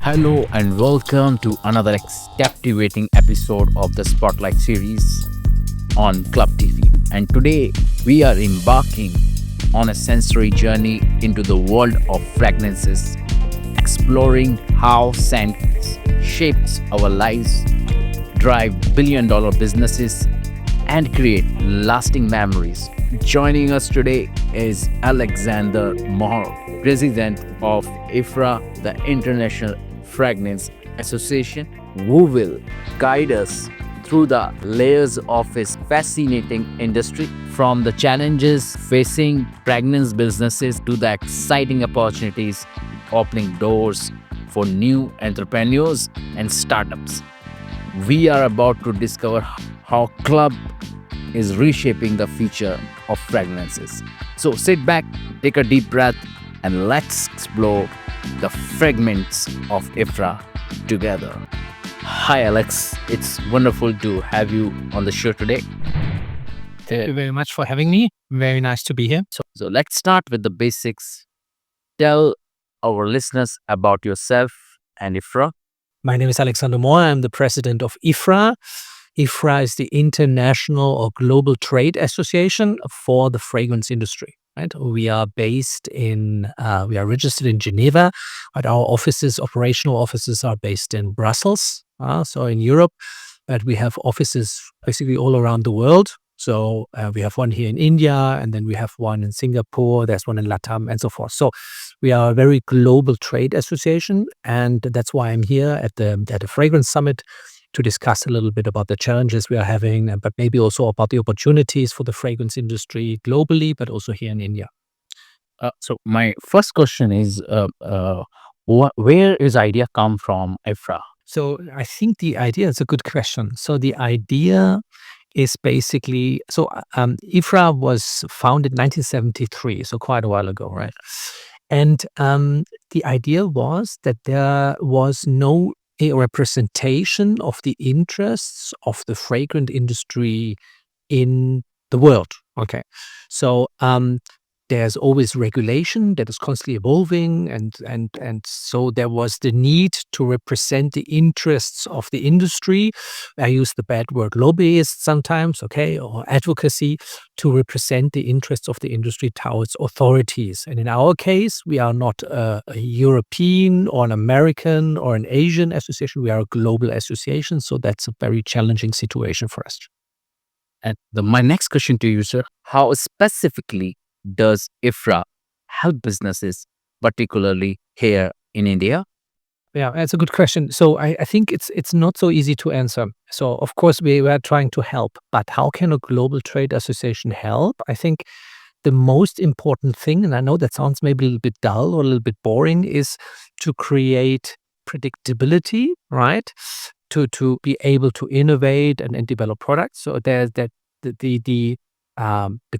Hello and welcome to another captivating episode of the Spotlight series on Club TV. And today we are embarking on a sensory journey into the world of fragrances, exploring how scent shapes our lives, drive billion-dollar businesses, and create lasting memories. Joining us today is Alexander Mohr, President of IFRA, the International Fragrance Association, who will guide us through the layers of his fascinating industry, from the challenges facing fragrance businesses to the exciting opportunities opening doors for new entrepreneurs and startups. We are about to discover how Club is reshaping the future of fragrances. So sit back, take a deep breath, and let's explore the fragments of IFRA together. Hi Alex, it's wonderful to have you on the show today. Thank you very much for having me. Very nice to be here. So let's start with the basics. Tell our listeners about yourself and IFRA. My name is Alexander Mohr. I'm the president of IFRA. IFRA is the International or Global Trade Association for the fragrance industry. Right? We are registered in Geneva, but our operational offices are based in Brussels, so in Europe. But we have offices basically all around the world. So we have one here in India, and then we have one in Singapore. There's one in Latam, and so forth. So we are a very global trade association, and that's why I'm here at the Fragrance Summit to discuss a little bit about the challenges we are having, but maybe also about the opportunities for the fragrance industry globally, but also here in India. So my first question is, where is idea come from, IFRA? So I think the idea is a good question. So the idea is basically, IFRA was founded in 1973, so quite a while ago, right? And the idea was that there was no a representation of the interests of the fragrance industry in the world. Okay. So there's always regulation that is constantly evolving, and so there was the need to represent the interests of the industry. I use the bad word lobbyist sometimes, okay, or advocacy, to represent the interests of the industry towards authorities. And in our case, we are not a European or an American or an Asian association. We are a global association, so that's a very challenging situation for us. And my next question to you, sir, how specifically does IFRA help businesses, particularly here in India? Yeah, that's a good question. So I think it's not so easy to answer. So of course we were trying to help, but how can a global trade association help? I think the most important thing, and I know that sounds maybe a little bit dull or a little bit boring, is to create predictability, right? To be able to innovate and develop products. So there's that the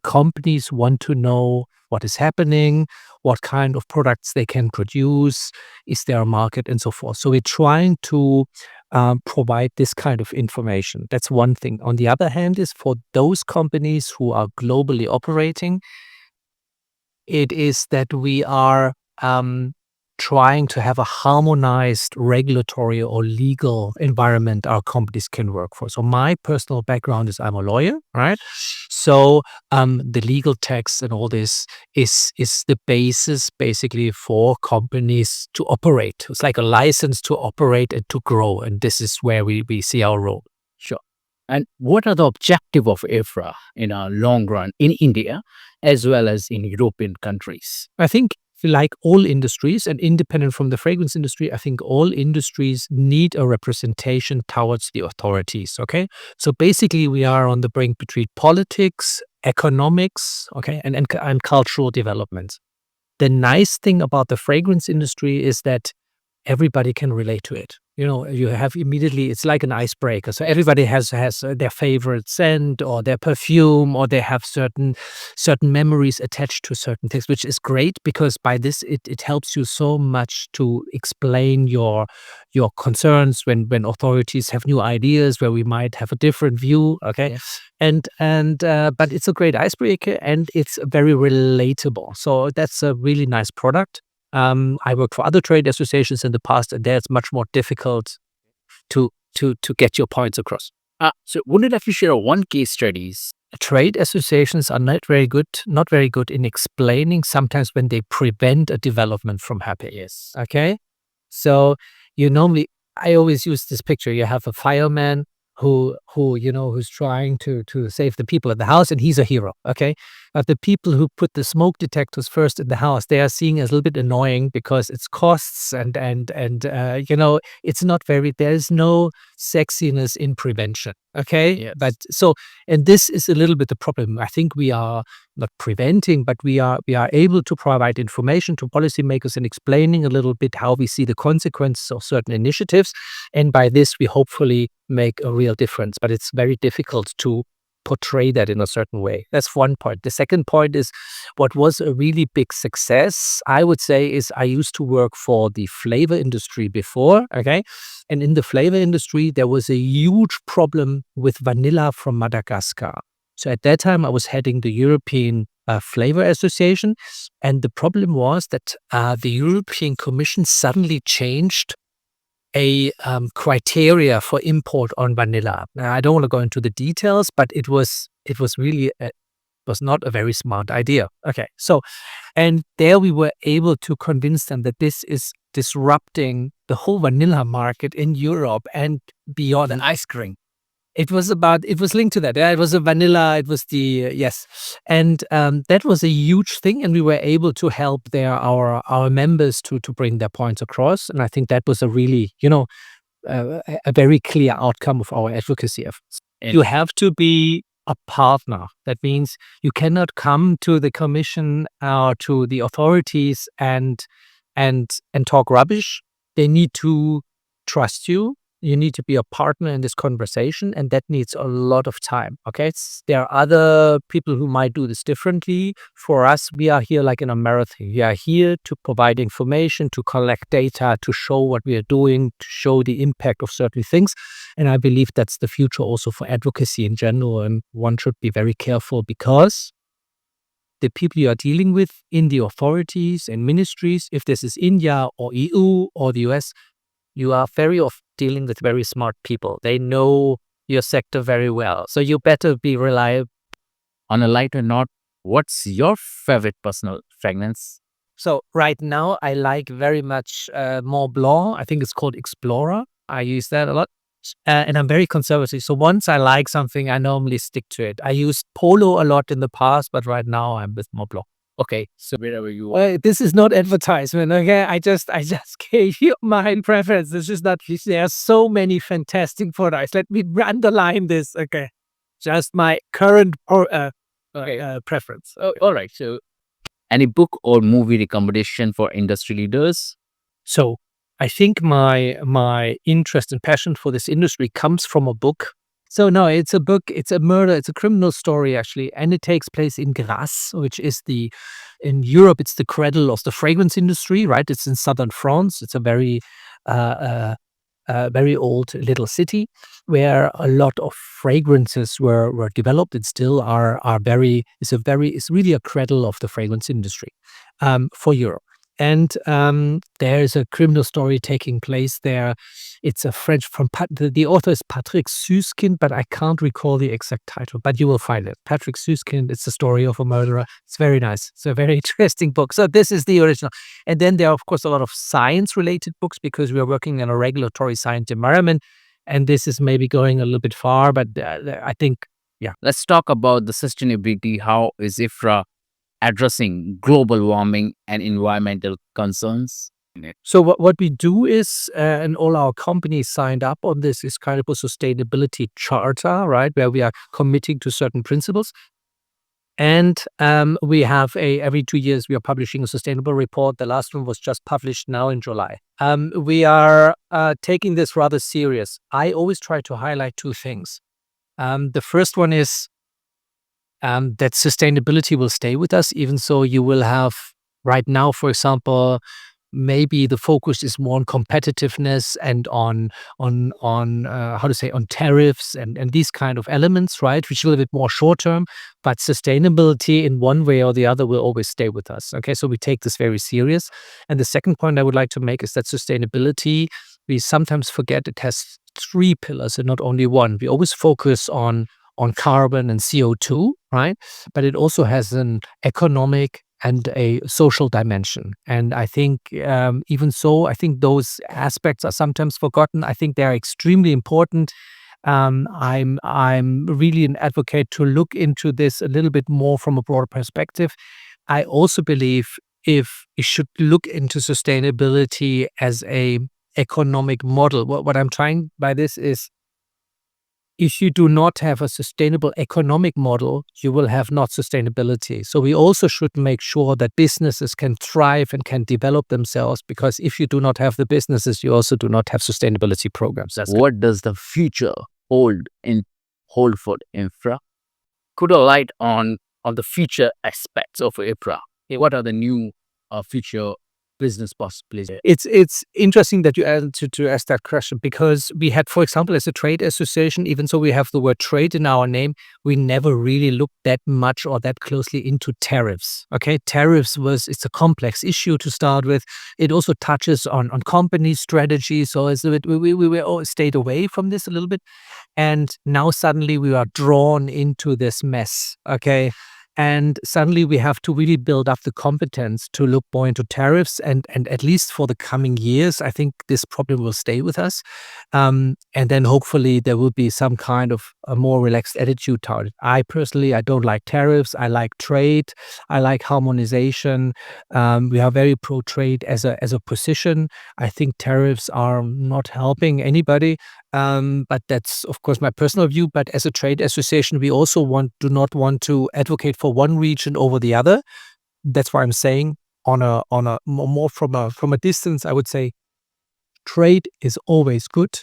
companies want to know what is happening, what kind of products they can produce, is there a market, and so forth. So we're trying to provide this kind of information. That's one thing. On the other hand, is for those companies who are globally operating, it is that we are trying to have a harmonized regulatory or legal environment our companies can work for. So my personal background is I'm a lawyer, right? So the legal text and all this is the basis basically for companies to operate. It's like a license to operate and to grow. And this is where we see our role. Sure. And what are the objective of IFRA in a long run in India as well as in European countries? I think like all industries, and independent from the fragrance industry, I think all industries need a representation towards the authorities, okay? So basically we are on the brink between politics, economics, okay, and cultural development. The nice thing about the fragrance industry is that everybody can relate to it. You know, you have immediately, it's like an icebreaker. So everybody has their favorite scent or their perfume, or they have certain memories attached to certain things, which is great because by this, it helps you so much to explain your concerns when authorities have new ideas where we might have a different view. Okay. Yes. But it's a great icebreaker and it's very relatable. So that's a really nice product. I worked for other trade associations in the past, and there it's much more difficult to get your points across. So wouldn't you have to share one case studies? Trade associations are not very good in explaining sometimes when they prevent a development from happening. Yes. Okay. So I always use this picture. You have a fireman who's trying to save the people at the house, and he's a hero. Okay. But the people who put the smoke detectors first in the house, they are seen as a little bit annoying because it's costs and it's not very, there's no sexiness in prevention. Okay. Yes. And this is a little bit the problem. I think we are not preventing, but we are able to provide information to policymakers and explaining a little bit how we see the consequences of certain initiatives. And by this, we hopefully make a real difference. But it's very difficult to portray that in a certain way. That's one point. The second point is what was a really big success, I would say, is I used to work for the flavor industry before. Okay. And in the flavor industry, there was a huge problem with vanilla from Madagascar. So at that time, I was heading the European Flavor Association. And the problem was that the European Commission suddenly changed a criteria for import on vanilla. Now, I don't want to go into the details, but it was really was not a very smart idea. Okay, so and there we were able to convince them that this is disrupting the whole vanilla market in Europe and beyond. The ice cream. It was linked to that. Yeah, it was a vanilla. It was yes. And that was a huge thing. And we were able to help our members to bring their points across. And I think that was a really, a very clear outcome of our advocacy efforts. You have to be a partner. That means you cannot come to the commission or to the authorities and talk rubbish. They need to trust you. You need to be a partner in this conversation, and that needs a lot of time. Okay, there are other people who might do this differently. For us, we are here like in a marathon. We are here to provide information, to collect data, to show what we are doing, to show the impact of certain things. And I believe that's the future also for advocacy in general. And one should be very careful because the people you are dealing with in the authorities and ministries, if this is India or EU or the US, you are very often dealing with very smart people. They know your sector very well. So you better be reliable. On a lighter note, what's your favorite personal fragrance? So right now, I like very much Mont Blanc. I think it's called Explorer. I use that a lot. And I'm very conservative. So once I like something, I normally stick to it. I used Polo a lot in the past, but right now I'm with Mont Blanc. Okay, so wherever you are. This is not advertisement, okay? I just gave you my preference. This is not. There are so many fantastic products. Let me underline this, okay? Just my current preference. Oh, all right. So, any book or movie recommendation for industry leaders? So, I think my interest and passion for this industry comes from a book. So no, it's a book. It's a murder. It's a criminal story actually, and it takes place in Grasse, which is in Europe. It's the cradle of the fragrance industry, right? It's in southern France. It's a very very old little city where a lot of fragrances were developed and still are very. It's really a cradle of the fragrance industry for Europe. And there is a criminal story taking place there. It's a French the author is Patrick Süskind, but I can't recall the exact title, but you will find it. Patrick Süskind, it's the story of a murderer. It's very nice. It's a very interesting book. So this is the original. And then there are, of course, a lot of science-related books because we are working in a regulatory science environment. And this is maybe going a little bit far, but I think, yeah. Let's talk about the sustainability. How is IFRA addressing global warming and environmental concerns? So what we do is, and all our companies signed up on this, is kind of a sustainability charter, right, where we are committing to certain principles. And we have every 2 years, we are publishing a sustainable report. The last one was just published now in July. We are taking this rather serious. I always try to highlight two things. The first one is that sustainability will stay with us, even so you will have right now, for example, maybe the focus is more on competitiveness and on tariffs and these kind of elements, right? Which are a little bit more short term, but sustainability in one way or the other will always stay with us. Okay, so we take this very serious. And the second point I would like to make is that sustainability, we sometimes forget it has three pillars and not only one. We always focus on carbon and CO2, right? But it also has an economic and a social dimension. And I think even so, I think those aspects are sometimes forgotten. I think they are extremely important. I'm really an advocate to look into this a little bit more from a broader perspective. I also believe if you should look into sustainability as a economic model. What I'm trying by this is, if you do not have a sustainable economic model, you will have not sustainability. So we also should make sure that businesses can thrive and can develop themselves, because if you do not have the businesses, you also do not have sustainability programs. What does the future hold for infra? Could a light on the future aspects of IFRA? What are the new future business possibilities? It's interesting that you to ask that question, because we had, for example, as a trade association, even though we have the word trade in our name, we never really looked that much or that closely into tariffs. Okay, tariffs it's a complex issue to start with. It also touches on company strategy, so we all stayed away from this a little bit, and now suddenly we are drawn into this mess. Okay. And suddenly we have to really build up the competence to look more into tariffs. And at least for the coming years, I think this problem will stay with us. And then hopefully there will be some kind of a more relaxed attitude toward it. I personally don't like tariffs. I like trade. I like harmonization. We are very pro-trade as a position. I think tariffs are not helping anybody. But that's, of course, my personal view. But as a trade association, we also do not want to advocate for one region over the other. That's why I'm saying on a more from a distance, I would say trade is always good.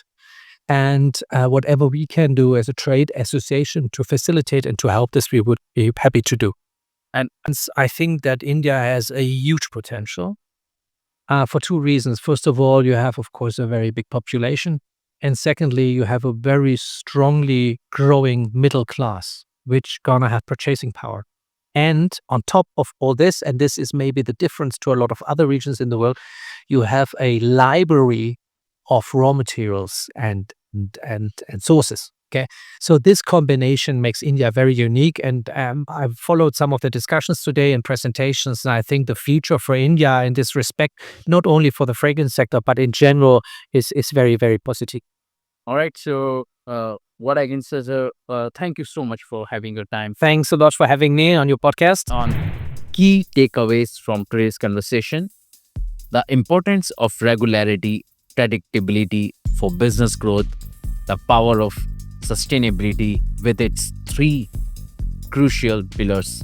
And whatever we can do as a trade association to facilitate and to help this, we would be happy to do. And I think that India has a huge potential for two reasons. First of all, you have, of course, a very big population. And secondly, you have a very strongly growing middle class, which gonna have purchasing power. And on top of all this, and this is maybe the difference to a lot of other regions in the world, you have a library of raw materials and sources. Okay, so this combination makes India very unique. And I've followed some of the discussions today and presentations, and I think the future for India in this respect, not only for the fragrance sector, but in general, is very, very positive. All right. So what I can say is thank you so much for having your time. Thanks a lot for having me on your podcast. On key takeaways from today's conversation: the importance of regularity, predictability for business growth, the power of sustainability with its three crucial pillars,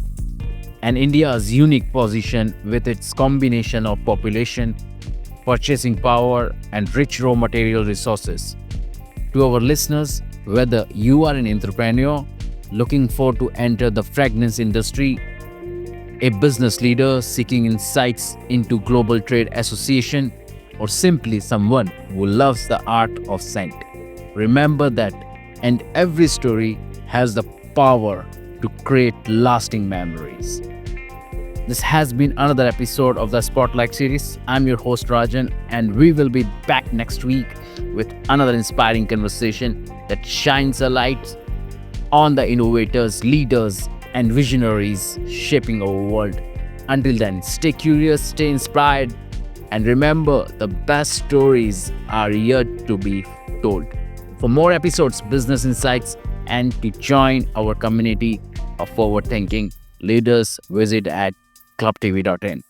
and India's unique position with its combination of population, purchasing power, and rich raw material resources. To our listeners, whether you are an entrepreneur looking forward to enter the fragrance industry, a business leader seeking insights into global trade association, or simply someone who loves the art of scent, remember that and every story has the power to create lasting memories. This has been another episode of the Spotlight series. I'm your host Rajan, and we will be back next week with another inspiring conversation that shines a light on the innovators, leaders, and visionaries shaping our world. Until then, stay curious, stay inspired, and remember, the best stories are yet to be told. For more episodes, business insights, and to join our community of forward-thinking leaders, visit at ClubTV.in.